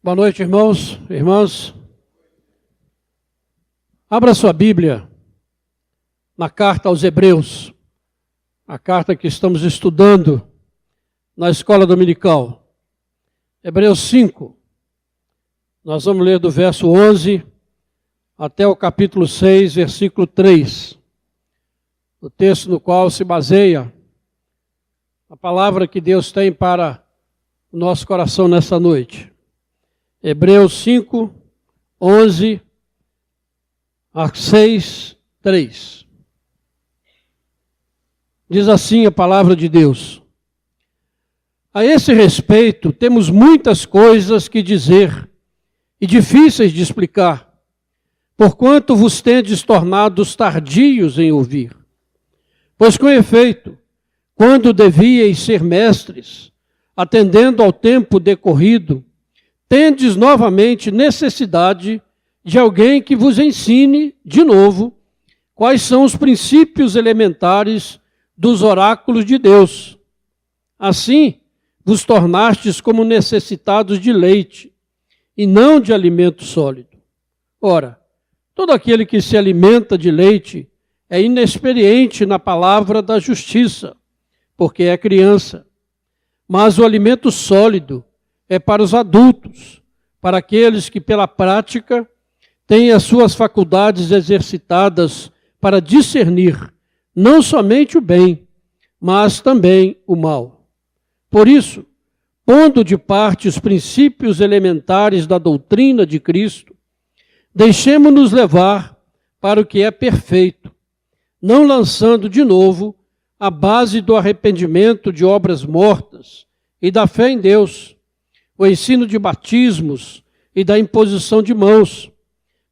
Boa noite, irmãos, irmãs. Abra sua Bíblia na carta aos Hebreus, a carta que estamos estudando na escola dominical. Hebreus 5, nós vamos ler do verso 11 até o capítulo 6, versículo 3. O texto no qual se baseia a palavra que Deus tem para o nosso coração nessa noite. Hebreus 5, 11 a 6, 3. Diz assim a palavra de Deus: a esse respeito, temos muitas coisas que dizer e difíceis de explicar, porquanto vos tendes tornados tardios em ouvir. Pois com efeito, quando devíeis ser mestres, atendendo ao tempo decorrido, tendes novamente necessidade de alguém que vos ensine, de novo, quais são os princípios elementares dos oráculos de Deus. Assim, vos tornastes como necessitados de leite, e não de alimento sólido. Ora, todo aquele que se alimenta de leite é inexperiente na palavra da justiça, porque é criança. Mas o alimento sólido é para os adultos, para aqueles que pela prática têm as suas faculdades exercitadas para discernir não somente o bem, mas também o mal. Por isso, pondo de parte os princípios elementares da doutrina de Cristo, deixemo-nos levar para o que é perfeito, não lançando de novo a base do arrependimento de obras mortas e da fé em Deus, o ensino de batismos e da imposição de mãos,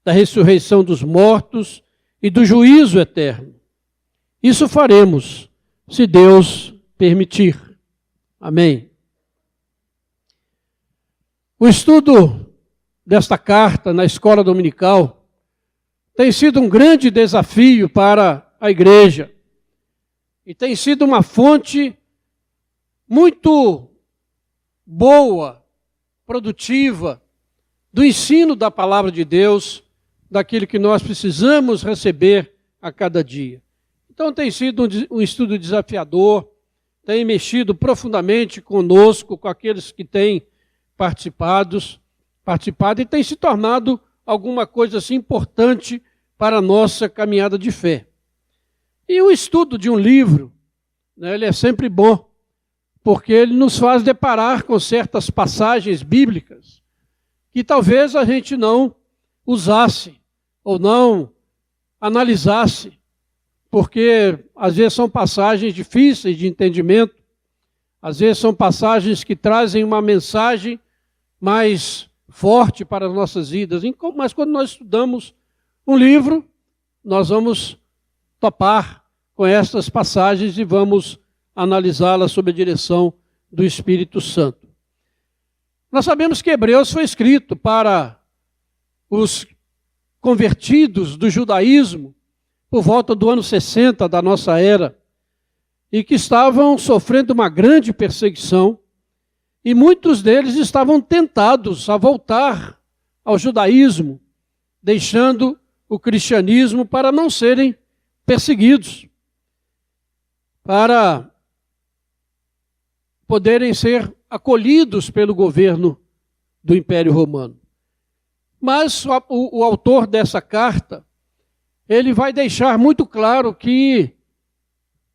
da ressurreição dos mortos e do juízo eterno. Isso faremos, se Deus permitir. Amém. O estudo desta carta na escola dominical tem sido um grande desafio para a igreja e tem sido uma fonte muito boa, produtiva, do ensino da palavra de Deus, daquilo que nós precisamos receber a cada dia. Então tem sido um estudo desafiador, tem mexido profundamente conosco, com aqueles que têm participado e tem se tornado alguma coisa assim importante para a nossa caminhada de fé. E o estudo de um livro, ele é sempre bom, porque ele nos faz deparar com certas passagens bíblicas que talvez a gente não usasse ou não analisasse, porque às vezes são passagens difíceis de entendimento, às vezes são passagens que trazem uma mensagem mais forte para as nossas vidas. Mas quando nós estudamos um livro, nós vamos topar com estas passagens e vamos analisá-las sob a direção do Espírito Santo. Nós sabemos que Hebreus foi escrito para os convertidos do judaísmo por volta do ano 60 da nossa era e que estavam sofrendo uma grande perseguição e muitos deles estavam tentados a voltar ao judaísmo, deixando o cristianismo para não serem perseguidos, para poderem ser acolhidos pelo governo do Império Romano. Mas o autor dessa carta, ele vai deixar muito claro que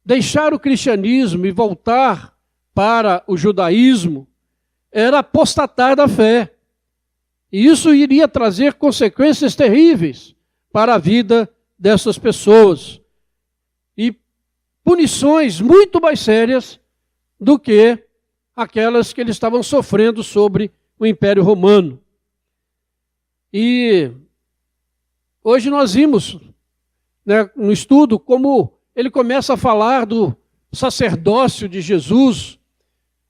deixar o cristianismo e voltar para o judaísmo era apostatar da fé. E isso iria trazer consequências terríveis para a vida dessas pessoas. E punições muito mais sérias do que aquelas que eles estavam sofrendo sobre o Império Romano. E hoje nós vimos, no estudo, como ele começa a falar do sacerdócio de Jesus,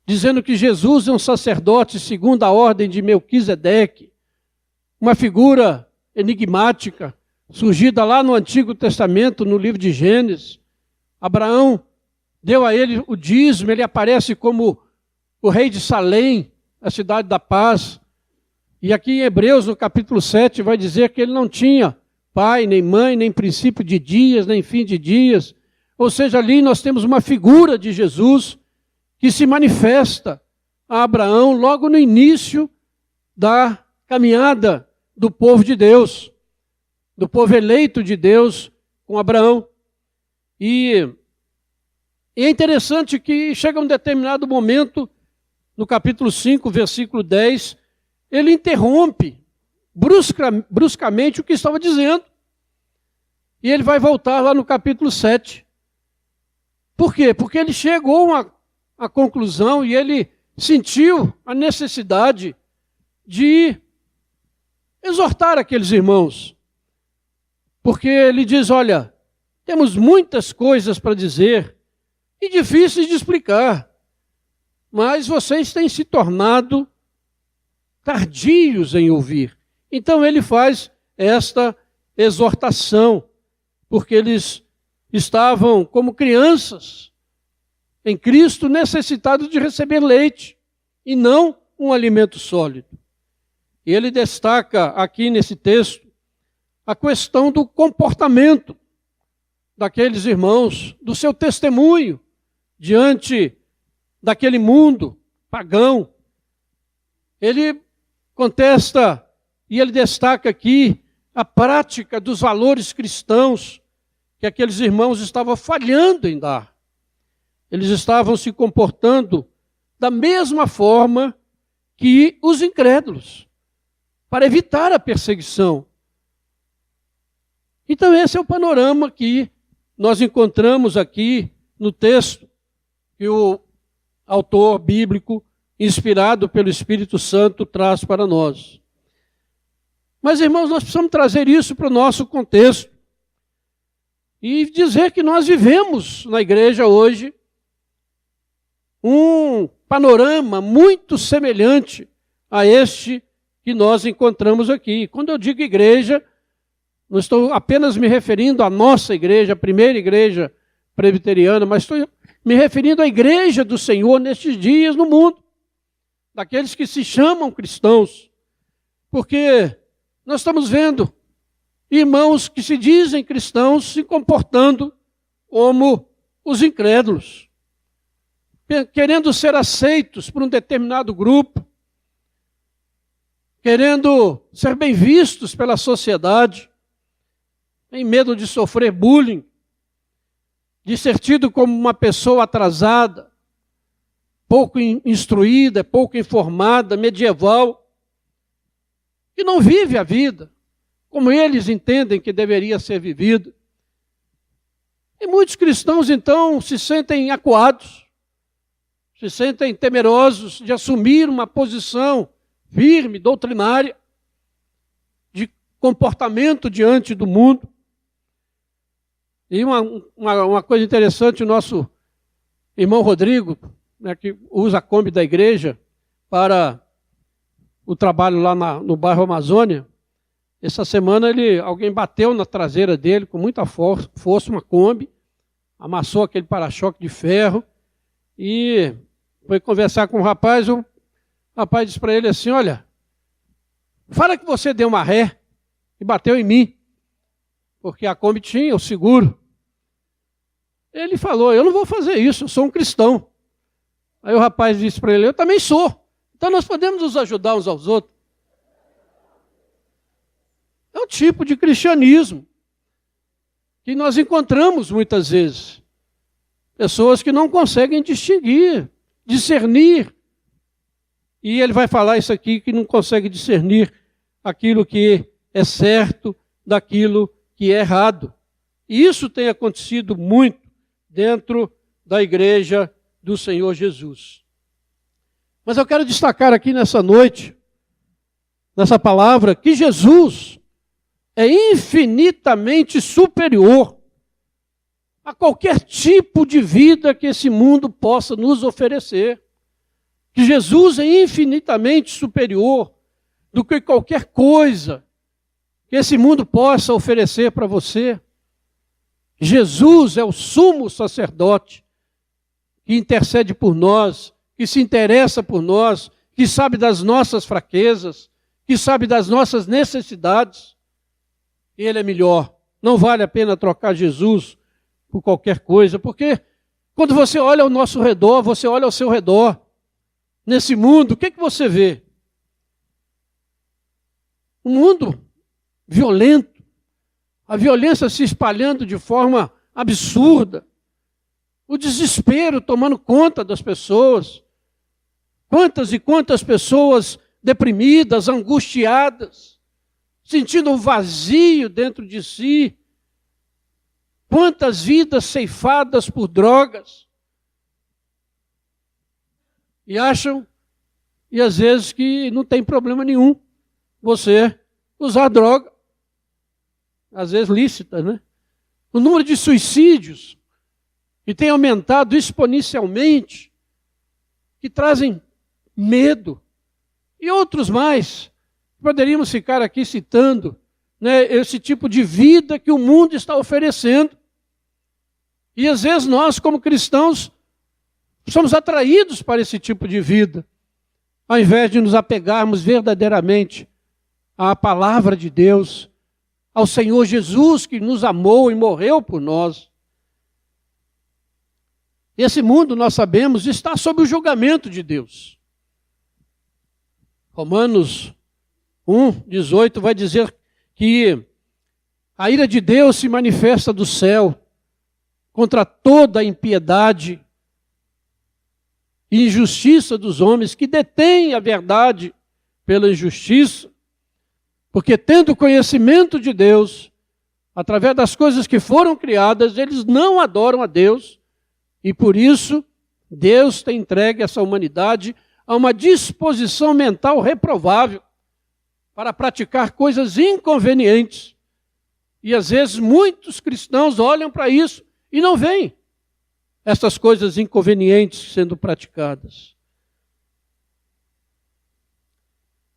dizendo que Jesus é um sacerdote segundo a ordem de Melquisedeque, uma figura enigmática, surgida lá no Antigo Testamento, no livro de Gênesis. Abraão deu a ele o dízimo, ele aparece como o rei de Salém, a cidade da paz. E aqui em Hebreus, no capítulo 7, vai dizer que ele não tinha pai, nem mãe, nem princípio de dias, nem fim de dias. Ou seja, ali nós temos uma figura de Jesus que se manifesta a Abraão logo no início da caminhada do povo de Deus, do povo eleito de Deus com Abraão. E é interessante que chega um determinado momento, no capítulo 5, versículo 10, ele interrompe bruscamente o que estava dizendo. E ele vai voltar lá no capítulo 7. Por quê? Porque ele chegou à conclusão e ele sentiu a necessidade de exortar aqueles irmãos. Porque ele diz, olha, temos muitas coisas para dizer e difíceis de explicar, mas vocês têm se tornado tardios em ouvir. Então ele faz esta exortação, porque eles estavam como crianças em Cristo necessitados de receber leite e não um alimento sólido. E ele destaca aqui nesse texto a questão do comportamento daqueles irmãos, do seu testemunho diante daquele mundo pagão. Ele contesta e ele destaca aqui a prática dos valores cristãos que aqueles irmãos estavam falhando em dar. Eles estavam se comportando da mesma forma que os incrédulos, para evitar a perseguição. Então esse é o panorama que nós encontramos aqui no texto que o autor bíblico, inspirado pelo Espírito Santo, traz para nós. Mas, irmãos, nós precisamos trazer isso para o nosso contexto e dizer que nós vivemos na igreja hoje um panorama muito semelhante a este que nós encontramos aqui. Quando eu digo igreja, não estou apenas me referindo à nossa igreja, a primeira igreja presbiteriana, mas estou me referindo à igreja do Senhor nestes dias no mundo, daqueles que se chamam cristãos, porque nós estamos vendo irmãos que se dizem cristãos se comportando como os incrédulos, querendo ser aceitos por um determinado grupo, querendo ser bem vistos pela sociedade, em medo de sofrer bullying, de ser tido como uma pessoa atrasada, pouco instruída, pouco informada, medieval, que não vive a vida como eles entendem que deveria ser vivida. E muitos cristãos, então, se sentem acuados, se sentem temerosos de assumir uma posição firme, doutrinária, de comportamento diante do mundo. E uma coisa interessante, o nosso irmão Rodrigo, né, que usa a Kombi da igreja para o trabalho lá no bairro Amazônia, essa semana alguém bateu na traseira dele com muita força, uma Kombi, amassou aquele para-choque de ferro e foi conversar com o rapaz disse para ele assim, olha, fala que você deu uma ré e bateu em mim, porque a Kombi tinha o seguro. Ele falou, eu não vou fazer isso, eu sou um cristão. Aí o rapaz disse para ele, eu também sou. Então nós podemos nos ajudar uns aos outros. É um tipo de cristianismo que nós encontramos muitas vezes. Pessoas que não conseguem discernir. E ele vai falar isso aqui, que não consegue discernir aquilo que é certo daquilo que é errado. E isso tem acontecido muito dentro da igreja do Senhor Jesus. Mas eu quero destacar aqui nessa noite, nessa palavra, que Jesus é infinitamente superior a qualquer tipo de vida que esse mundo possa nos oferecer. Que Jesus é infinitamente superior do que qualquer coisa que esse mundo possa oferecer para você. Jesus é o sumo sacerdote que intercede por nós, que se interessa por nós, que sabe das nossas fraquezas, que sabe das nossas necessidades. Ele é melhor. Não vale a pena trocar Jesus por qualquer coisa, porque quando você olha ao nosso redor, você olha ao seu redor, nesse mundo, o que você vê? Um mundo violento, a violência se espalhando de forma absurda, o desespero tomando conta das pessoas, quantas e quantas pessoas deprimidas, angustiadas, sentindo um vazio dentro de si, quantas vidas ceifadas por drogas, e acham, e às vezes que não tem problema nenhum você usar droga, às vezes lícita, né? O número de suicídios que tem aumentado exponencialmente, que trazem medo, e outros mais. Poderíamos ficar aqui citando, né, esse tipo de vida que o mundo está oferecendo. E às vezes nós, como cristãos, somos atraídos para esse tipo de vida, ao invés de nos apegarmos verdadeiramente à palavra de Deus, ao Senhor Jesus que nos amou e morreu por nós. Esse mundo, nós sabemos, está sob o julgamento de Deus. Romanos 1:18 vai dizer que a ira de Deus se manifesta do céu contra toda a impiedade e injustiça dos homens que detêm a verdade pela injustiça, porque tendo conhecimento de Deus, através das coisas que foram criadas, eles não adoram a Deus, e por isso Deus tem entregue essa humanidade a uma disposição mental reprovável para praticar coisas inconvenientes. E às vezes muitos cristãos olham para isso e não veem essas coisas inconvenientes sendo praticadas.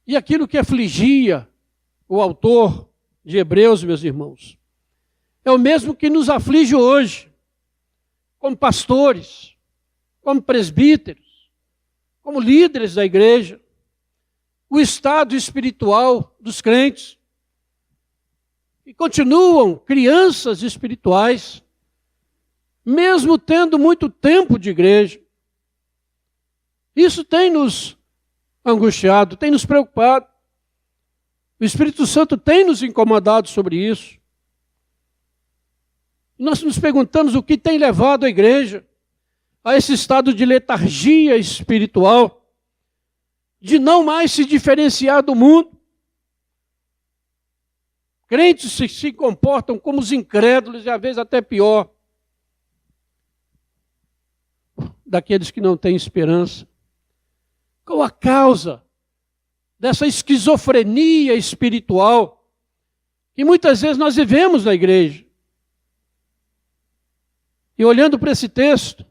E aquilo que afligia o autor de Hebreus, meus irmãos, é o mesmo que nos aflige hoje, como pastores, como presbíteros, como líderes da igreja, o estado espiritual dos crentes, e continuam crianças espirituais, mesmo tendo muito tempo de igreja. Isso tem nos angustiado, tem nos preocupado. O Espírito Santo tem nos incomodado sobre isso. Nós nos perguntamos o que tem levado a igreja a esse estado de letargia espiritual, de não mais se diferenciar do mundo. Crentes se comportam como os incrédulos e às vezes até pior, daqueles que não têm esperança. Qual a causa dessa esquizofrenia espiritual que muitas vezes nós vivemos na igreja? E olhando para esse texto,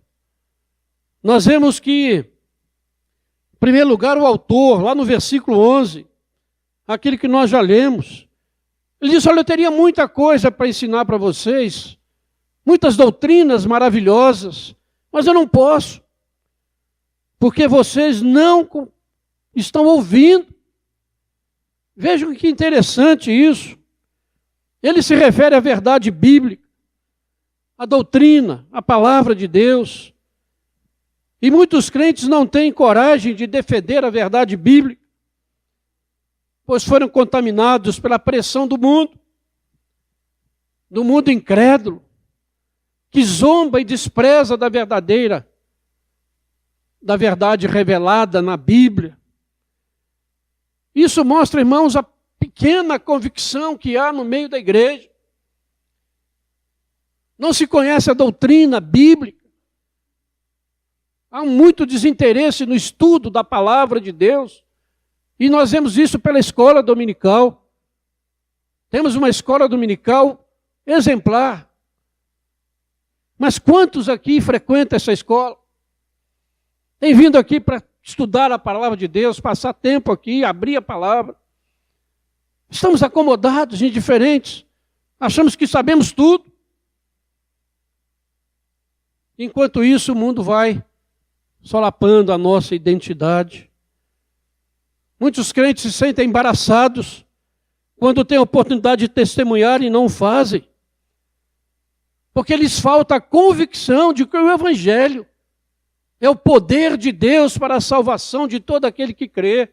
nós vemos que, em primeiro lugar, o autor, lá no versículo 11, aquele que nós já lemos, ele diz: olha, eu teria muita coisa para ensinar para vocês, muitas doutrinas maravilhosas, mas eu não posso, porque vocês não estão ouvindo. Vejam que interessante isso. Ele se refere à verdade bíblica, à doutrina, à palavra de Deus. E muitos crentes não têm coragem de defender a verdade bíblica, pois foram contaminados pela pressão do mundo incrédulo, que zomba e despreza da verdade revelada na Bíblia. Isso mostra, irmãos, a pequena convicção que há no meio da igreja. Não se conhece a doutrina bíblica. Há muito desinteresse no estudo da palavra de Deus. E nós vemos isso pela escola dominical. Temos uma escola dominical exemplar. Mas quantos aqui frequentam essa escola? Tem vindo aqui para estudar a palavra de Deus, passar tempo aqui, abrir a palavra. Estamos acomodados, indiferentes. Achamos que sabemos tudo. Enquanto isso, o mundo vai solapando a nossa identidade. Muitos crentes se sentem embaraçados quando têm a oportunidade de testemunhar e não fazem. Porque lhes falta a convicção de que o Evangelho é o poder de Deus para a salvação de todo aquele que crê.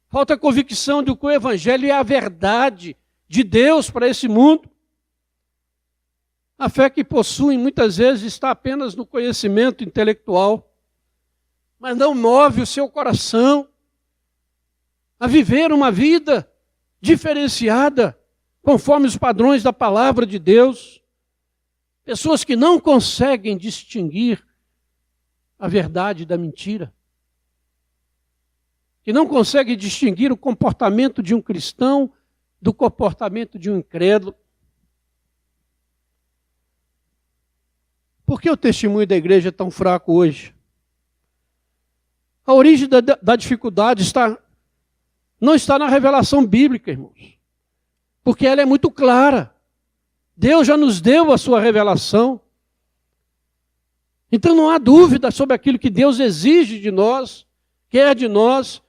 Falta a convicção de que o Evangelho é a verdade de Deus para esse mundo. A fé que possuem muitas vezes está apenas no conhecimento intelectual, mas não move o seu coração a viver uma vida diferenciada, conforme os padrões da palavra de Deus. Pessoas que não conseguem distinguir a verdade da mentira, que não conseguem distinguir o comportamento de um cristão do comportamento de um incrédulo. Por que o testemunho da igreja é tão fraco hoje? A origem da dificuldade não está na revelação bíblica, irmãos, porque ela é muito clara. Deus já nos deu a sua revelação. Então não há dúvida sobre aquilo que Deus exige de nós, quer de nós.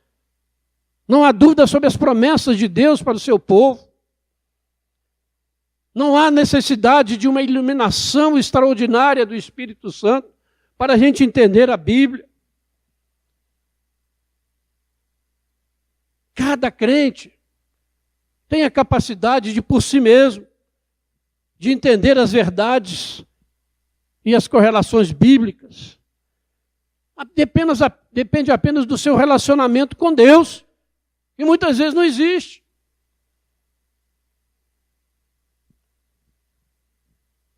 Não há dúvida sobre as promessas de Deus para o seu povo. Não há necessidade de uma iluminação extraordinária do Espírito Santo para a gente entender a Bíblia. Cada crente tem a capacidade de, por si mesmo, de entender as verdades e as correlações bíblicas. Depende apenas do seu relacionamento com Deus, que muitas vezes não existe.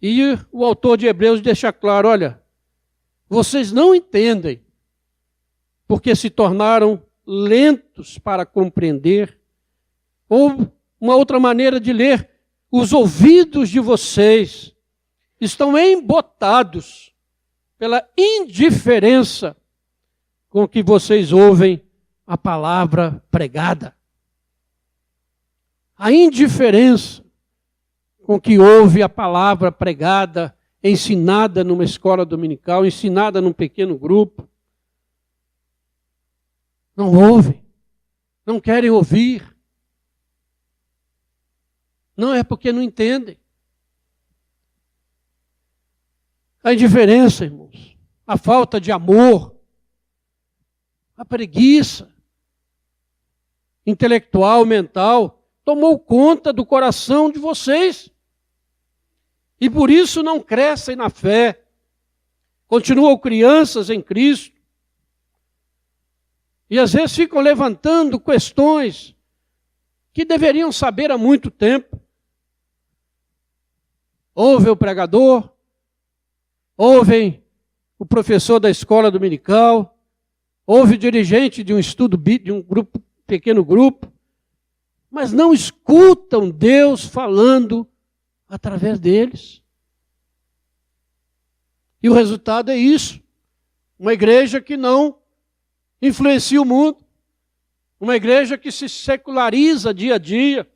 E o autor de Hebreus deixa claro, olha, vocês não entendem porque se tornaram lentos para compreender. Ou uma outra maneira de ler, os ouvidos de vocês estão embotados pela indiferença com que vocês ouvem a palavra pregada. A indiferença com que ouve a palavra pregada, ensinada numa escola dominical, ensinada num pequeno grupo. Não ouvem, não querem ouvir. Não é porque não entendem. A indiferença, irmãos, a falta de amor, a preguiça intelectual, mental, tomou conta do coração de vocês. E por isso não crescem na fé. Continuam crianças em Cristo. E às vezes ficam levantando questões que deveriam saber há muito tempo. Ouvem o pregador, ouvem o professor da escola dominical, ouvem o dirigente de um estudo, de um grupo, pequeno grupo, mas não escutam Deus falando através deles. E o resultado é isso. Uma igreja que não influencia o mundo. Uma igreja que se seculariza dia a dia.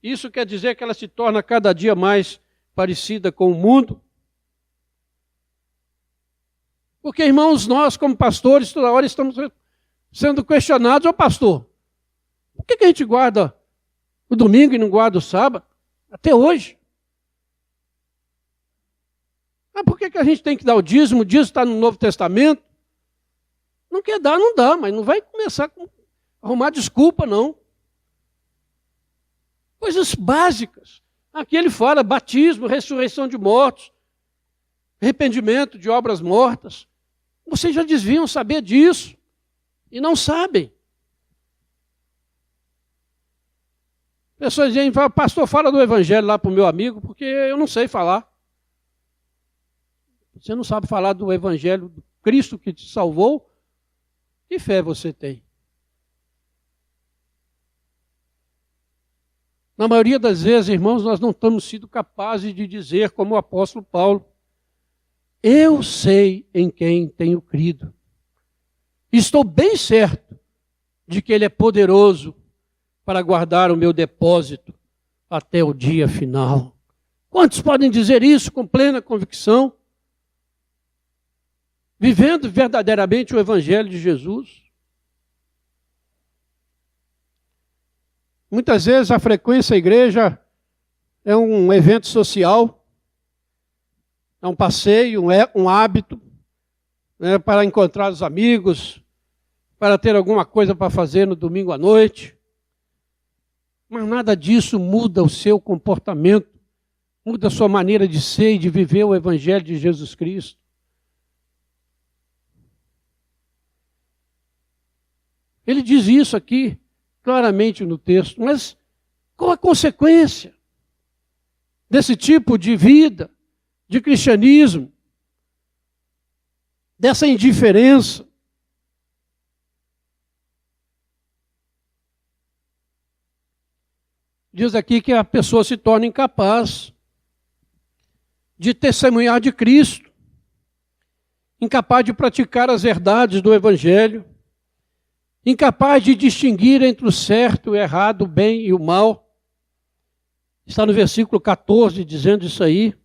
Isso quer dizer que ela se torna cada dia mais parecida com o mundo. Porque, irmãos, nós como pastores, toda hora estamos sendo questionados. Ô pastor, por que a gente guarda o domingo e não guarda o sábado? Até hoje. Mas por que a gente tem que dar o dízimo? O dízimo está no Novo Testamento. Não quer dar, não dá, mas não vai começar a arrumar desculpa, não. Coisas básicas. Aqui ele fala batismo, ressurreição de mortos, arrependimento de obras mortas. Vocês já deviam saber disso e não sabem. Pessoas dizem, pastor, fala do evangelho lá para o meu amigo, porque eu não sei falar. Você não sabe falar do evangelho do Cristo que te salvou? Que fé você tem? Na maioria das vezes, irmãos, nós não temos sido capazes de dizer, como o apóstolo Paulo, eu sei em quem tenho crido. Estou bem certo de que Ele é poderoso para guardar o meu depósito até o dia final. Quantos podem dizer isso com plena convicção? Vivendo verdadeiramente o Evangelho de Jesus. Muitas vezes a frequência à igreja é um evento social, é um passeio, é um hábito, né, para encontrar os amigos, para ter alguma coisa para fazer no domingo à noite. Mas nada disso muda o seu comportamento, muda a sua maneira de ser e de viver o Evangelho de Jesus Cristo. Ele diz isso aqui claramente no texto, mas qual a consequência desse tipo de vida, de cristianismo, dessa indiferença? Diz aqui que a pessoa se torna incapaz de testemunhar de Cristo, incapaz de praticar as verdades do Evangelho, incapaz de distinguir entre o certo e o errado, o bem e o mal. Está no versículo 14 dizendo isso aí.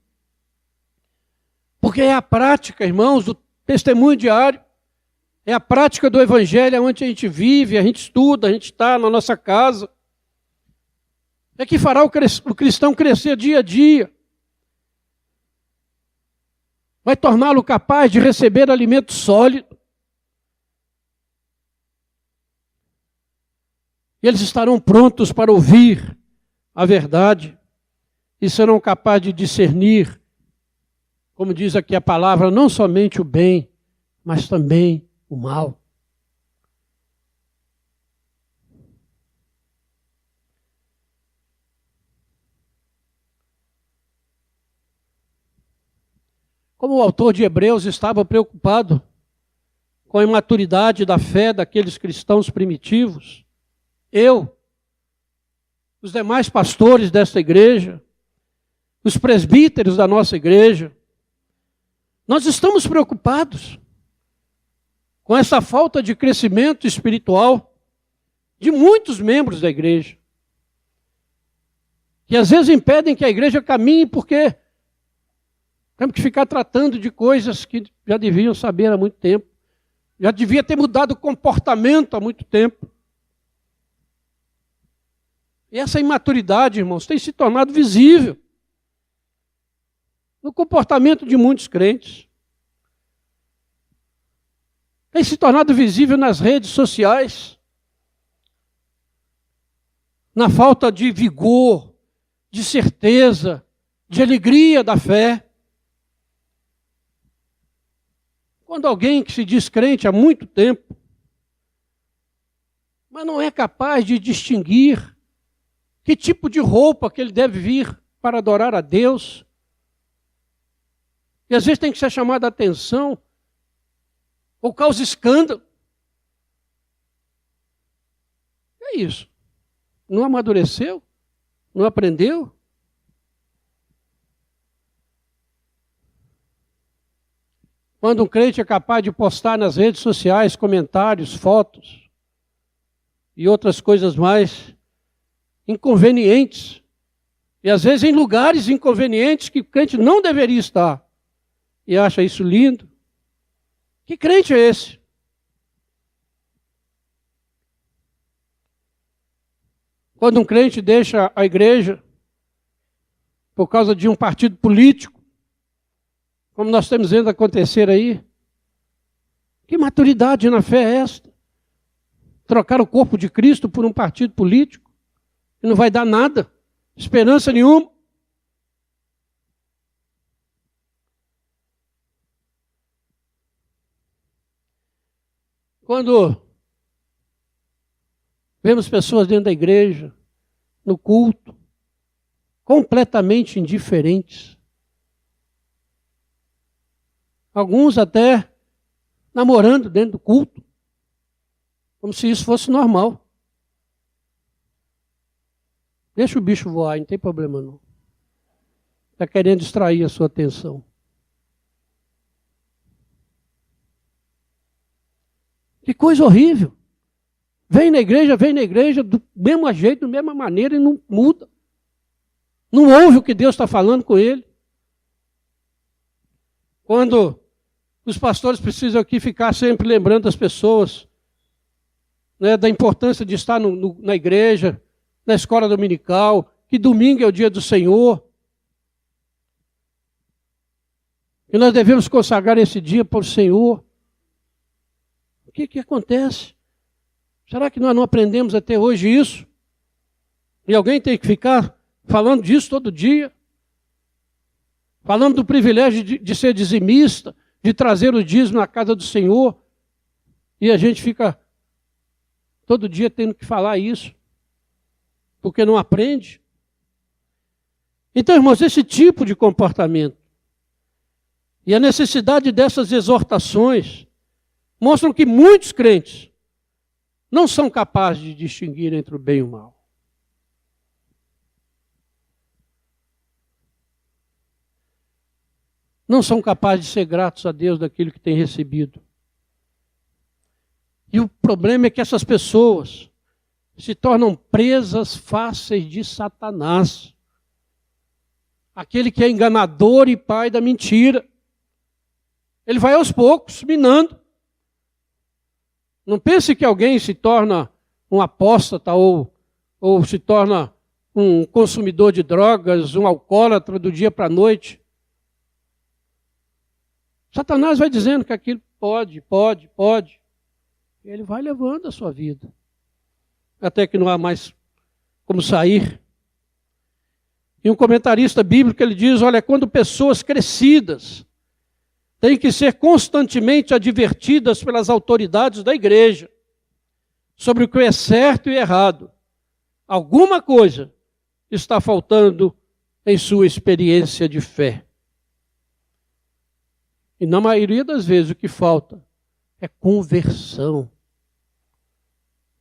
Porque é a prática, irmãos, do testemunho diário, é a prática do Evangelho onde a gente vive, a gente estuda, a gente está na nossa casa. É que fará o cristão crescer dia a dia. Vai torná-lo capaz de receber alimento sólido. E eles estarão prontos para ouvir a verdade e serão capazes de discernir, como diz aqui a palavra, não somente o bem, mas também o mal. Como o autor de Hebreus estava preocupado com a imaturidade da fé daqueles cristãos primitivos, os demais pastores desta igreja, os presbíteros da nossa igreja, nós estamos preocupados com essa falta de crescimento espiritual de muitos membros da igreja, que às vezes impedem que a igreja caminhe porque temos que ficar tratando de coisas que já deviam saber há muito tempo, já devia ter mudado o comportamento há muito tempo. E essa imaturidade, irmãos, tem se tornado visível no comportamento de muitos crentes. Tem se tornado visível nas redes sociais, na falta de vigor, de certeza, de alegria da fé. Quando alguém que se diz crente há muito tempo, mas não é capaz de distinguir que tipo de roupa que ele deve vir para adorar a Deus. E às vezes tem que ser chamado a atenção, ou causa escândalo. É isso. Não amadureceu? Não aprendeu? Quando um crente é capaz de postar nas redes sociais comentários, fotos e outras coisas mais inconvenientes, e às vezes em lugares inconvenientes que o crente não deveria estar, e acha isso lindo. Que crente é esse? Quando um crente deixa a igreja por causa de um partido político, como nós estamos vendo acontecer aí, que maturidade na fé é esta? Trocar o corpo de Cristo por um partido político? E não vai dar nada, esperança nenhuma. Quando vemos pessoas dentro da igreja, no culto, completamente indiferentes. Alguns até namorando dentro do culto, como se isso fosse normal. Deixa o bicho voar, não tem problema não. Está querendo distrair a sua atenção. Que coisa horrível. Vem na igreja do mesmo jeito, da mesma maneira e não muda. Não ouve o que Deus está falando com ele. Quando os pastores precisam aqui ficar sempre lembrando as pessoas, né, da importância de estar na igreja, na escola dominical, que domingo é o dia do Senhor. E nós devemos consagrar esse dia para o Senhor. O que acontece? Será que nós não aprendemos até hoje isso? E alguém tem que ficar falando disso todo dia? Falando do privilégio de ser dizimista, de trazer o dízimo na casa do Senhor. E a gente fica todo dia tendo que falar isso, porque não aprende. Então, irmãos, esse tipo de comportamento e a necessidade dessas exortações mostram que muitos crentes não são capazes de distinguir entre o bem e o mal. Não são capazes de ser gratos a Deus daquilo que têm recebido. E o problema é que essas pessoas se tornam presas fáceis de Satanás. Aquele que é enganador e pai da mentira. Ele vai aos poucos, minando. Não pense que alguém se torna um apóstata ou se torna um consumidor de drogas, um alcoólatra do dia para a noite. Satanás vai dizendo que aquilo pode. E ele vai levando a sua vida. Até que não há mais como sair. E um comentarista bíblico, ele diz, olha, quando pessoas crescidas têm que ser constantemente advertidas pelas autoridades da igreja sobre o que é certo e errado, alguma coisa está faltando em sua experiência de fé. E na maioria das vezes o que falta é conversão.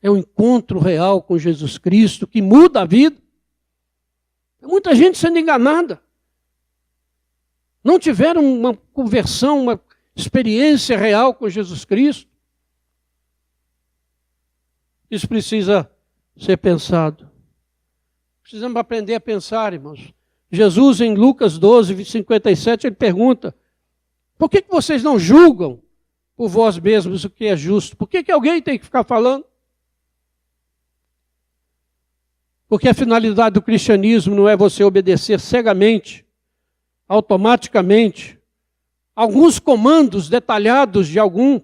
É um encontro real com Jesus Cristo que muda a vida. Tem muita gente sendo enganada. Não tiveram uma conversão, uma experiência real com Jesus Cristo. Isso precisa ser pensado. Precisamos aprender a pensar, irmãos. Jesus, em Lucas 12, 57, ele pergunta: por que vocês não julgam por vós mesmos o que é justo? Por que alguém tem que ficar falando? Porque a finalidade do cristianismo não é você obedecer cegamente, automaticamente, alguns comandos detalhados de algum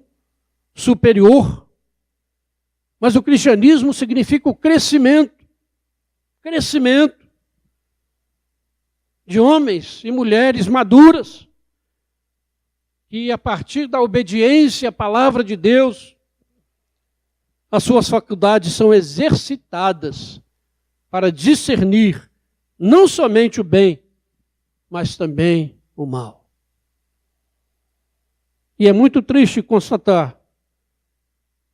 superior. Mas o cristianismo significa o crescimento de homens e mulheres maduras, que a partir da obediência à palavra de Deus, as suas faculdades são exercitadas para discernir não somente o bem, mas também o mal. E é muito triste constatar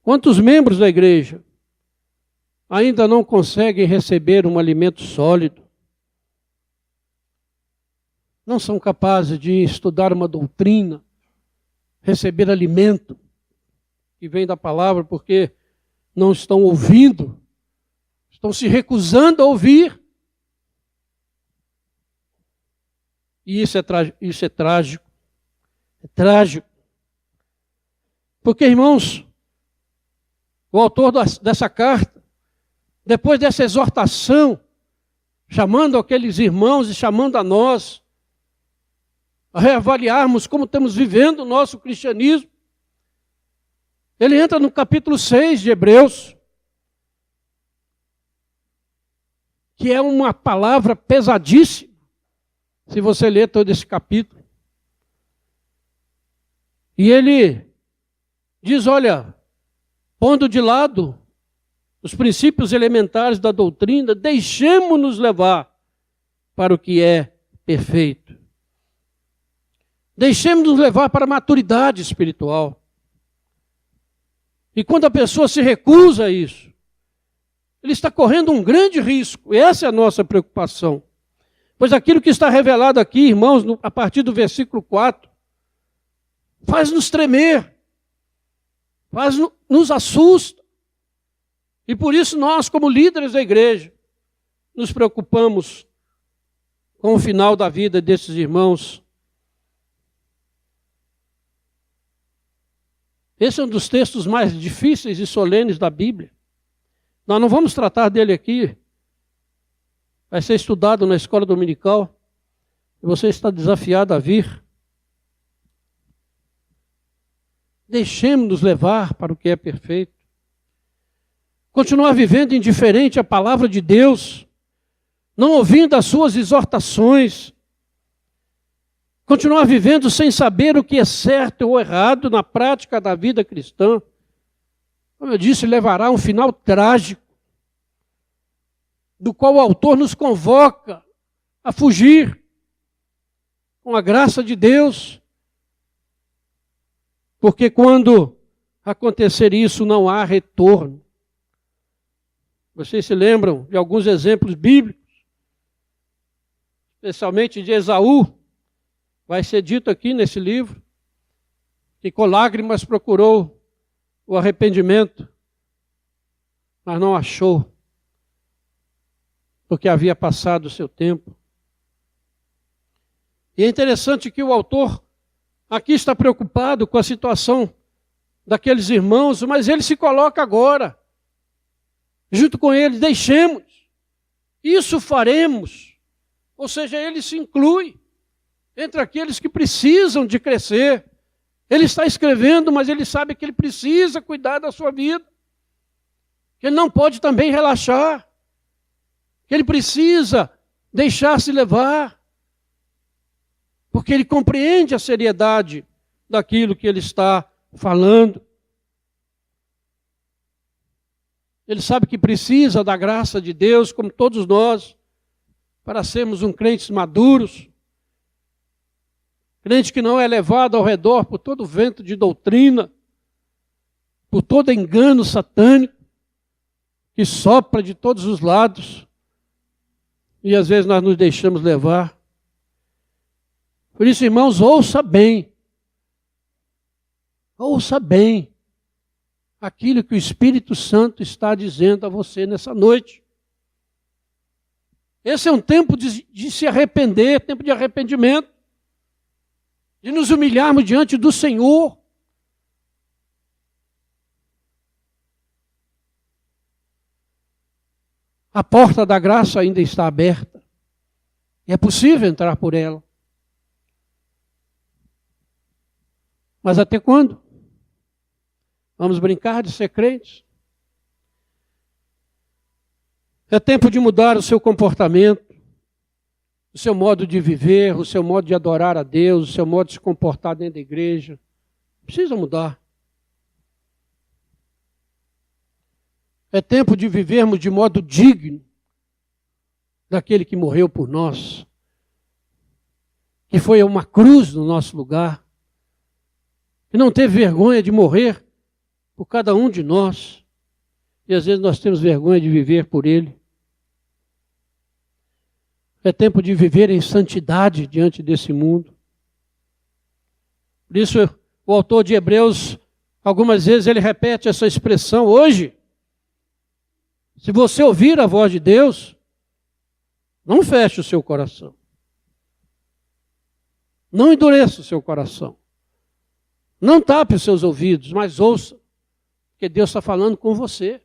quantos membros da igreja ainda não conseguem receber um alimento sólido, não são capazes de estudar uma doutrina, receber alimento que vem da palavra, porque não estão ouvindo, estão se recusando a ouvir. E isso é trágico. É trágico. Porque, irmãos, o autor dessa carta, depois dessa exortação, chamando aqueles irmãos e chamando a nós, a reavaliarmos como estamos vivendo o nosso cristianismo, ele entra no capítulo 6 de Hebreus, que é uma palavra pesadíssima, se você ler todo esse capítulo. E ele diz, olha, pondo de lado os princípios elementares da doutrina, deixemos-nos levar para o que é perfeito. Deixemos-nos levar para a maturidade espiritual. E quando a pessoa se recusa a isso, ele está correndo um grande risco. E essa é a nossa preocupação. Pois aquilo que está revelado aqui, irmãos, a partir do versículo 4, faz-nos tremer, nos assusta. E por isso nós, como líderes da igreja, nos preocupamos com o final da vida desses irmãos. Esse é um dos textos mais difíceis e solenes da Bíblia. Nós não vamos tratar dele aqui, vai ser estudado na escola dominical, e você está desafiado a vir. Deixemos-nos levar para o que é perfeito. Continuar vivendo indiferente à palavra de Deus, não ouvindo as suas exortações. Continuar vivendo sem saber o que é certo ou errado na prática da vida cristã, como eu disse, levará a um final trágico, do qual o autor nos convoca a fugir com a graça de Deus, porque quando acontecer isso não há retorno. Vocês se lembram de alguns exemplos bíblicos, especialmente de Esaú, vai ser dito aqui nesse livro, que com lágrimas procurou o arrependimento, mas não achou, porque havia passado o seu tempo. E é interessante que o autor aqui está preocupado com a situação daqueles irmãos, mas ele se coloca agora, junto com eles, deixemos, isso faremos. Ou seja, ele se inclui entre aqueles que precisam de crescer. Ele está escrevendo, mas ele sabe que ele precisa cuidar da sua vida, que ele não pode também relaxar, que ele precisa deixar-se levar, porque ele compreende a seriedade daquilo que ele está falando. Ele sabe que precisa da graça de Deus, como todos nós, para sermos crentes maduros, crente que não é levado ao redor por todo vento de doutrina, por todo engano satânico, que sopra de todos os lados, e às vezes nós nos deixamos levar. Por isso, irmãos, ouça bem aquilo que o Espírito Santo está dizendo a você nessa noite. Esse é um tempo de se arrepender, tempo de arrependimento, de nos humilharmos diante do Senhor. A porta da graça ainda está aberta. E é possível entrar por ela. Mas até quando? Vamos brincar de ser crentes? É tempo de mudar o seu comportamento, o seu modo de viver, o seu modo de adorar a Deus, o seu modo de se comportar dentro da igreja. Precisa mudar. É tempo de vivermos de modo digno daquele que morreu por nós, que foi a uma cruz no nosso lugar, que não teve vergonha de morrer por cada um de nós, e às vezes nós temos vergonha de viver por Ele. É tempo de viver em santidade diante desse mundo. Por isso, o autor de Hebreus, algumas vezes ele repete essa expressão: hoje, se você ouvir a voz de Deus, não feche o seu coração. Não endureça o seu coração. Não tape os seus ouvidos, mas ouça, porque Deus está falando com você.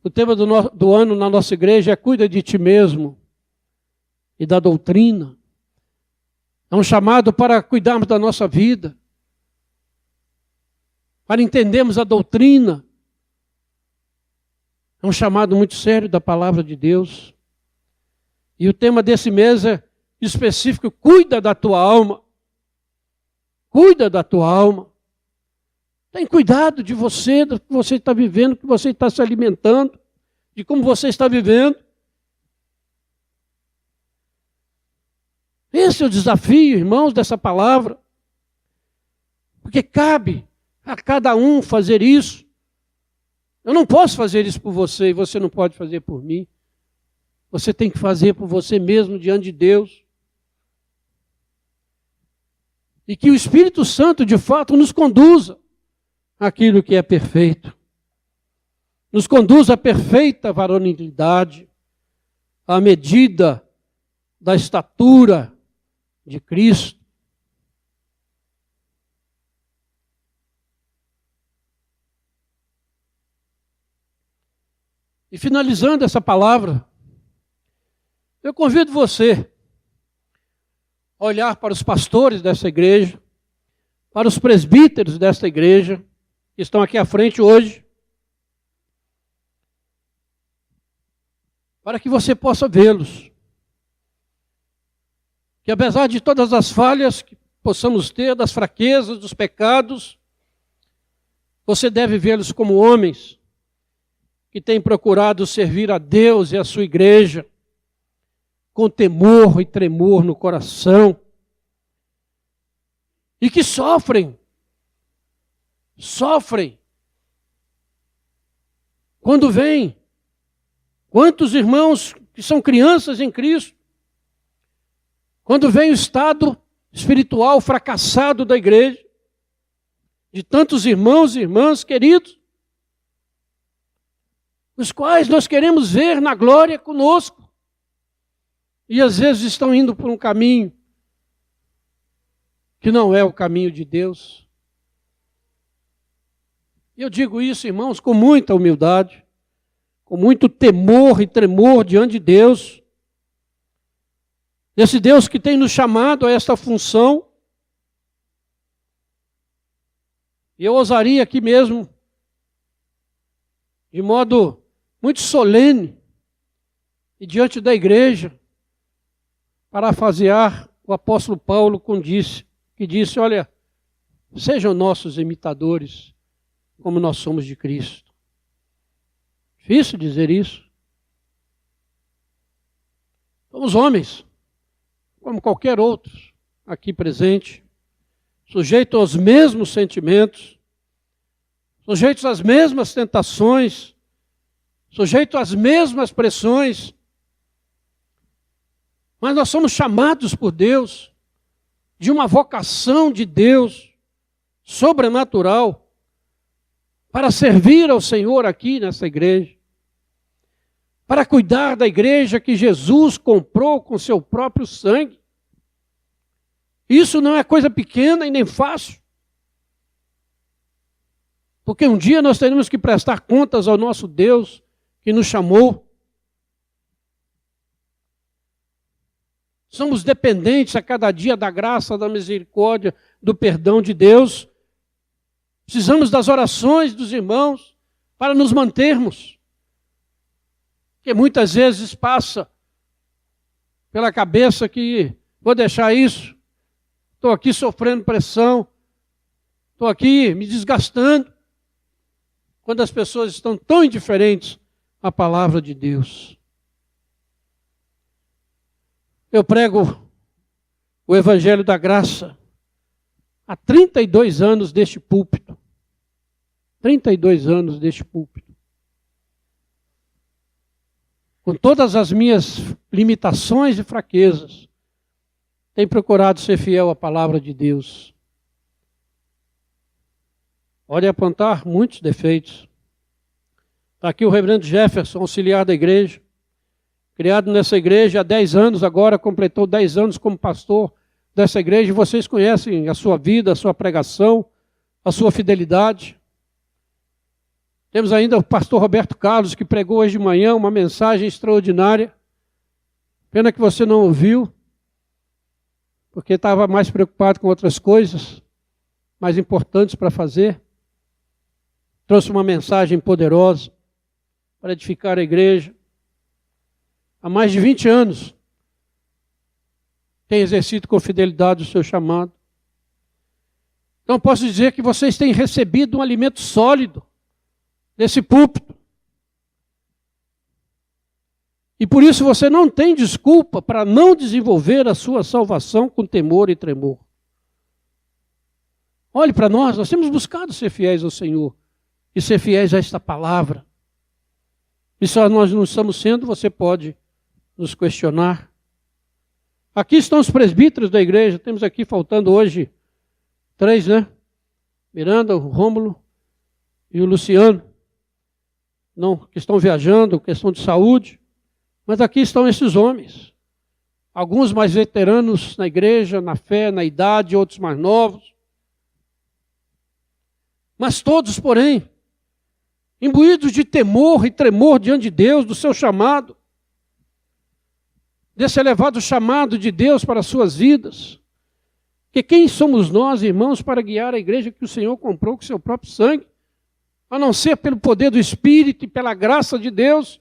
O tema do ano na nossa igreja é cuida de ti mesmo e da doutrina. É um chamado para cuidarmos da nossa vida, para entendermos a doutrina. É um chamado muito sério da palavra de Deus. E o tema desse mês é específico: cuida da tua alma. Cuida da tua alma. Tem cuidado de você, do que você está vivendo, do que você está se alimentando, de como você está vivendo. Esse é o desafio, irmãos, dessa palavra. Porque cabe a cada um fazer isso. Eu não posso fazer isso por você e você não pode fazer por mim. Você tem que fazer por você mesmo diante de Deus. E que o Espírito Santo, de fato, nos conduza àquilo que é perfeito. Nos conduza à perfeita varonilidade, à medida da estatura de Cristo. E finalizando essa palavra, eu convido você a olhar para os pastores dessa igreja, para os presbíteros desta igreja, que estão aqui à frente hoje, para que você possa vê-los. Que apesar de todas as falhas que possamos ter, das fraquezas, dos pecados, você deve vê-los como homens que têm procurado servir a Deus e a sua igreja com temor e tremor no coração e que sofrem quando vêm. Quantos irmãos que são crianças em Cristo, quando vem o estado espiritual fracassado da igreja, de tantos irmãos e irmãs queridos, os quais nós queremos ver na glória conosco, e às vezes estão indo por um caminho que não é o caminho de Deus. E eu digo isso, irmãos, com muita humildade, com muito temor e tremor diante de Deus, desse Deus que tem nos chamado a esta função. E eu ousaria aqui mesmo, de modo muito solene, e diante da igreja, parafrasear o apóstolo Paulo que disse, olha, sejam nossos imitadores, como nós somos de Cristo. Difícil dizer isso. Somos homens, como qualquer outro aqui presente, sujeitos aos mesmos sentimentos, sujeitos às mesmas tentações, sujeitos às mesmas pressões, mas nós somos chamados por Deus, de uma vocação de Deus, sobrenatural, para servir ao Senhor aqui nessa igreja, para cuidar da igreja que Jesus comprou com seu próprio sangue. Isso não é coisa pequena e nem fácil, porque um dia nós teremos que prestar contas ao nosso Deus que nos chamou. Somos dependentes a cada dia da graça, da misericórdia, do perdão de Deus. Precisamos das orações dos irmãos para nos mantermos. Porque muitas vezes passa pela cabeça que vou deixar isso, estou aqui sofrendo pressão, estou aqui me desgastando, quando as pessoas estão tão indiferentes à palavra de Deus. Eu prego o Evangelho da Graça há 32 anos deste púlpito. 32 anos deste púlpito. Com todas as minhas limitações e fraquezas, tenho procurado ser fiel à palavra de Deus. Pode apontar muitos defeitos. Está aqui o reverendo Jefferson, auxiliar da igreja, criado nessa igreja há 10 anos, agora completou 10 anos como pastor dessa igreja. Vocês conhecem a sua vida, a sua pregação, a sua fidelidade. Temos ainda o pastor Roberto Carlos, que pregou hoje de manhã uma mensagem extraordinária. Pena que você não ouviu, porque estava mais preocupado com outras coisas mais importantes para fazer. Trouxe uma mensagem poderosa para edificar a igreja. Há mais de 20 anos tem exercido com fidelidade o seu chamado. Então posso dizer que vocês têm recebido um alimento sólido desse púlpito. E por isso você não tem desculpa para não desenvolver a sua salvação com temor e tremor. Olhe para nós temos buscado ser fiéis ao Senhor e ser fiéis a esta palavra. E se nós não estamos sendo, você pode nos questionar. Aqui estão os presbíteros da igreja, temos aqui faltando hoje 3, né? Miranda, o Rômulo e o Luciano. Não, que estão viajando, questão de saúde. Mas aqui estão esses homens. Alguns mais veteranos na igreja, na fé, na idade, outros mais novos. Mas todos, porém, imbuídos de temor e tremor diante de Deus, do seu chamado, desse elevado chamado de Deus para as suas vidas. Que quem somos nós, irmãos, para guiar a igreja que o Senhor comprou com seu próprio sangue, a não ser pelo poder do Espírito e pela graça de Deus,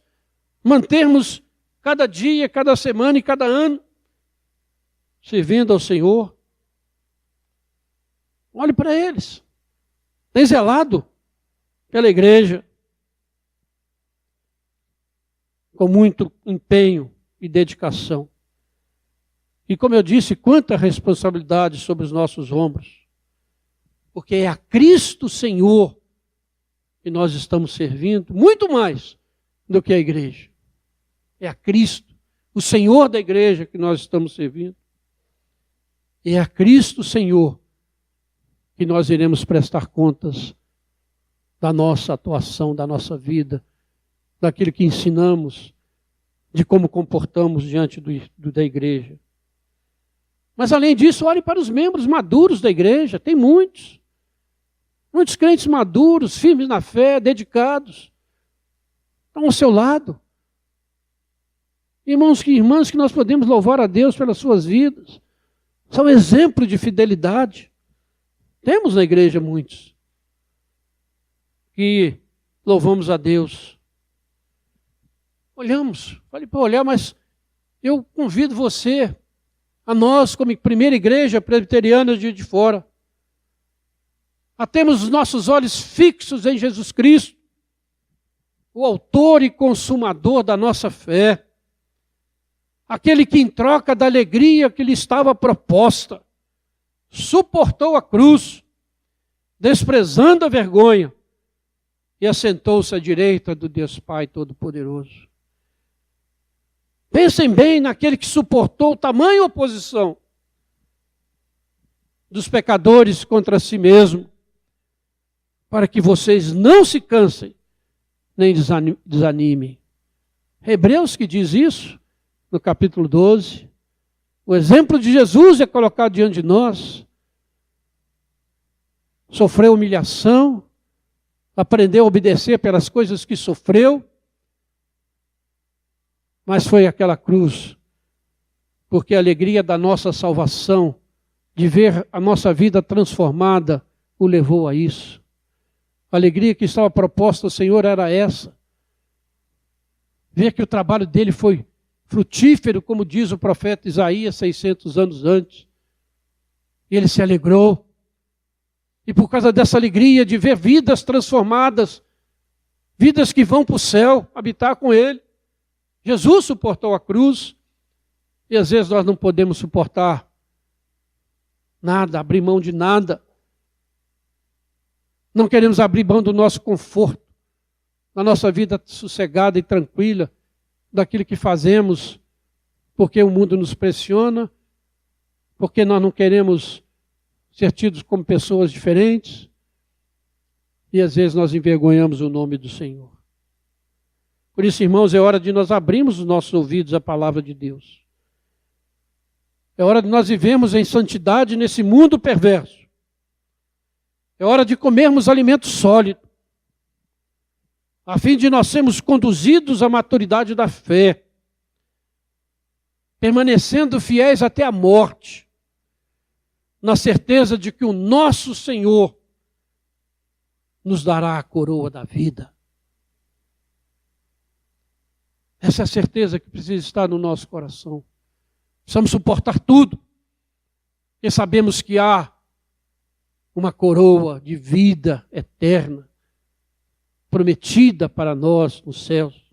mantermos cada dia, cada semana e cada ano servindo ao Senhor. Olhe para eles. Tem zelado pela igreja com muito empenho e dedicação. E como eu disse, quanta responsabilidade sobre os nossos ombros. Porque é a Cristo Senhor que nós estamos servindo, muito mais do que a igreja. É a Cristo, o Senhor da igreja que nós estamos servindo. É a Cristo Senhor que nós iremos prestar contas da nossa atuação, da nossa vida, daquilo que ensinamos, de como comportamos diante da igreja. Mas além disso, olhe para os membros maduros da igreja, tem muitos crentes maduros, firmes na fé, dedicados, estão ao seu lado. Irmãos e irmãs que nós podemos louvar a Deus pelas suas vidas, são exemplo de fidelidade. Temos na igreja muitos que louvamos a Deus. Olhamos, falei para olhar, mas eu convido você, a nós, como primeira igreja presbiteriana de fora, a termos os nossos olhos fixos em Jesus Cristo, o autor e consumador da nossa fé, aquele que em troca da alegria que lhe estava proposta, suportou a cruz, desprezando a vergonha, e assentou-se à direita do Deus Pai Todo-Poderoso. Pensem bem naquele que suportou tamanha oposição dos pecadores contra si mesmo, para que vocês não se cansem, nem desanimem. Hebreus que diz isso, no capítulo 12, o exemplo de Jesus é colocado diante de nós. Sofreu humilhação, aprendeu a obedecer pelas coisas que sofreu, mas foi aquela cruz, porque a alegria da nossa salvação, de ver a nossa vida transformada, o levou a isso. A alegria que estava proposta ao Senhor era essa. Ver que o trabalho dele foi frutífero, como diz o profeta Isaías 600 anos antes. E ele se alegrou. E por causa dessa alegria de ver vidas transformadas, vidas que vão para o céu, habitar com ele, Jesus suportou a cruz. E às vezes nós não podemos suportar nada, abrir mão de nada. Não queremos abrir mão do nosso conforto, da nossa vida sossegada e tranquila, daquilo que fazemos, porque o mundo nos pressiona, porque nós não queremos ser tidos como pessoas diferentes, e às vezes nós envergonhamos o nome do Senhor. Por isso, irmãos, é hora de nós abrirmos os nossos ouvidos à palavra de Deus. É hora de nós vivermos em santidade nesse mundo perverso. É hora de comermos alimento sólido, a fim de nós sermos conduzidos à maturidade da fé, permanecendo fiéis até a morte, na certeza de que o nosso Senhor nos dará a coroa da vida. Essa é a certeza que precisa estar no nosso coração. Precisamos suportar tudo, porque sabemos que há uma coroa de vida eterna, prometida para nós nos céus.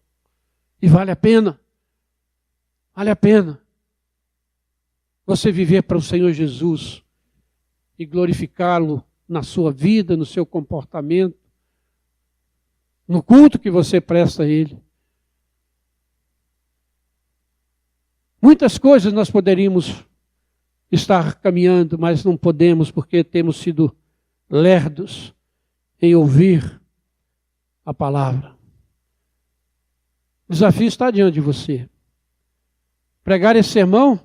E vale a pena você viver para o Senhor Jesus e glorificá-lo na sua vida, no seu comportamento, no culto que você presta a Ele. Muitas coisas nós poderíamos estar caminhando, mas não podemos porque temos sido lerdos em ouvir a palavra. O desafio está diante de você. Pregar esse sermão,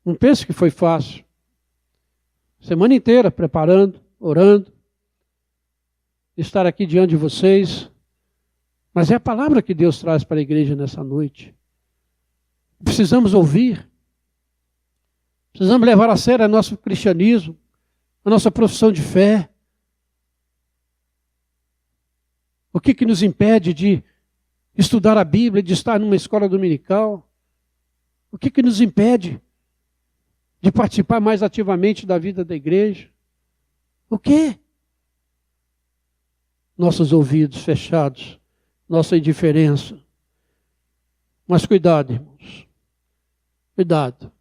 não pense que foi fácil. Semana inteira preparando, orando. estar aqui diante de vocês, mas é a palavra que Deus traz para a igreja nessa noite. Precisamos ouvir, precisamos levar a sério o nosso cristianismo, a nossa profissão de fé. O que nos impede de estudar a Bíblia, de estar numa escola dominical? O que nos impede de participar mais ativamente da vida da igreja? O quê? Nossos ouvidos fechados, nossa indiferença. Mas cuidado, irmãos. Cuidado.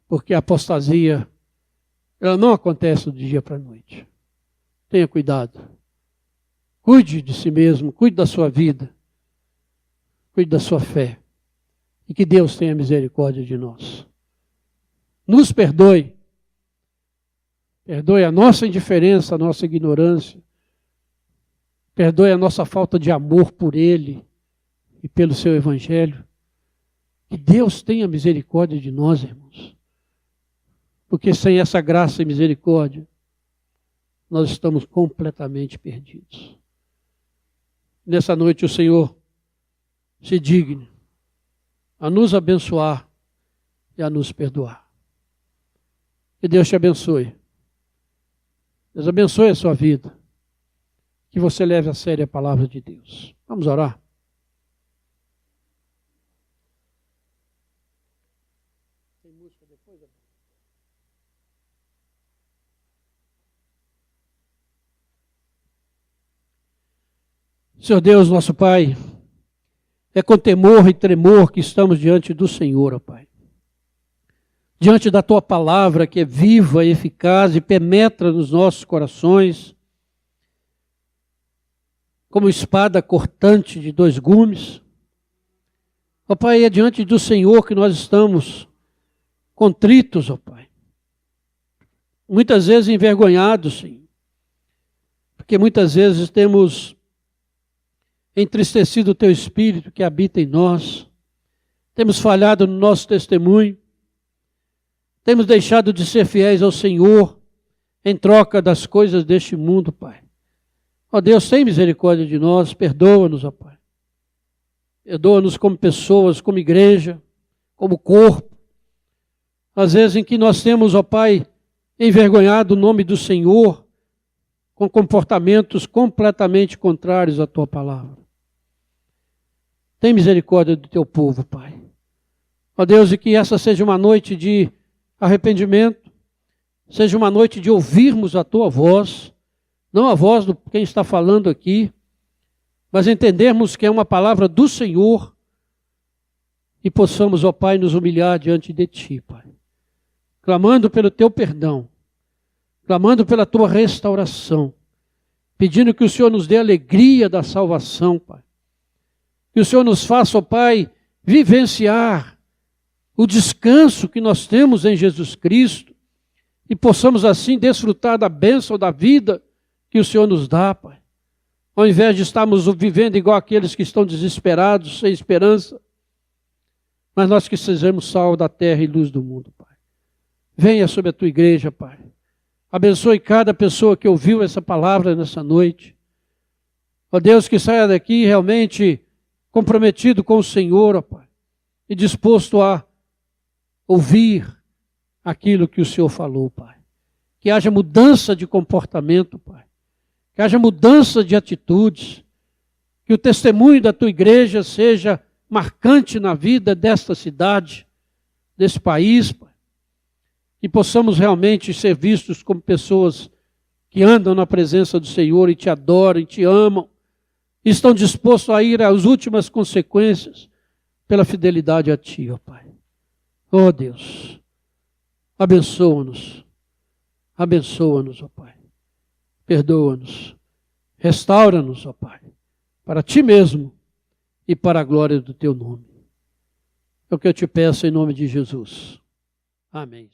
Porque a apostasia, ela não acontece do dia para a noite. Tenha cuidado. Cuide de si mesmo, cuide da sua vida. Cuide da sua fé. E que Deus tenha misericórdia de nós. Nos perdoe. Perdoe a nossa indiferença, a nossa ignorância. Perdoe a nossa falta de amor por Ele e pelo seu Evangelho. Que Deus tenha misericórdia de nós, irmãos. Porque sem essa graça e misericórdia, nós estamos completamente perdidos. Nessa noite o Senhor se digne a nos abençoar e a nos perdoar. Que Deus te abençoe. Deus abençoe a sua vida. Que você leve a sério a palavra de Deus. Vamos orar? Tem música depois? Senhor Deus, nosso Pai, é com temor e tremor que estamos diante do Senhor, ó Pai. Diante da Tua palavra que é viva e eficaz e penetra nos nossos corações, como espada cortante de 2 gumes. Ó Pai, é diante do Senhor que nós estamos contritos, ó Pai. Muitas vezes envergonhados, Senhor. Porque muitas vezes temos entristecido o Teu Espírito que habita em nós. Temos falhado no nosso testemunho. Temos deixado de ser fiéis ao Senhor em troca das coisas deste mundo, Pai. Ó Deus, tem misericórdia de nós, perdoa-nos, ó Pai. Perdoa-nos como pessoas, como igreja, como corpo. Às vezes em que nós temos, ó Pai, envergonhado o nome do Senhor com comportamentos completamente contrários à Tua palavra. Tem misericórdia do Teu povo, Pai. Ó Deus, e que essa seja uma noite de arrependimento, seja uma noite de ouvirmos a Tua voz, não a voz de quem está falando aqui, mas entendermos que é uma palavra do Senhor e possamos, ó Pai, nos humilhar diante de Ti, Pai, clamando pelo Teu perdão, clamando pela Tua restauração, pedindo que o Senhor nos dê a alegria da salvação, Pai. Que o Senhor nos faça, ó Pai, vivenciar o descanso que nós temos em Jesus Cristo e possamos assim desfrutar da bênção da vida que o Senhor nos dá, Pai. Ao invés de estarmos vivendo igual aqueles que estão desesperados, sem esperança, mas nós que sejamos sal da terra e luz do mundo, Pai. Venha sobre a Tua igreja, Pai. Abençoe cada pessoa que ouviu essa palavra nessa noite. Ó Deus, que saia daqui realmente comprometido com o Senhor, ó Pai, e disposto a ouvir aquilo que o Senhor falou, Pai. Que haja mudança de comportamento, Pai. Que haja mudança de atitudes. Que o testemunho da Tua igreja seja marcante na vida desta cidade, desse país, Pai. Que possamos realmente ser vistos como pessoas que andam na presença do Senhor e Te adoram e Te amam. E estão dispostos a ir às últimas consequências pela fidelidade a Ti, ó Pai. Ó Deus, abençoa-nos. Abençoa-nos, ó Pai. Perdoa-nos. Restaura-nos, ó Pai, para Ti mesmo e para a glória do Teu nome. É o que eu te peço em nome de Jesus. Amém.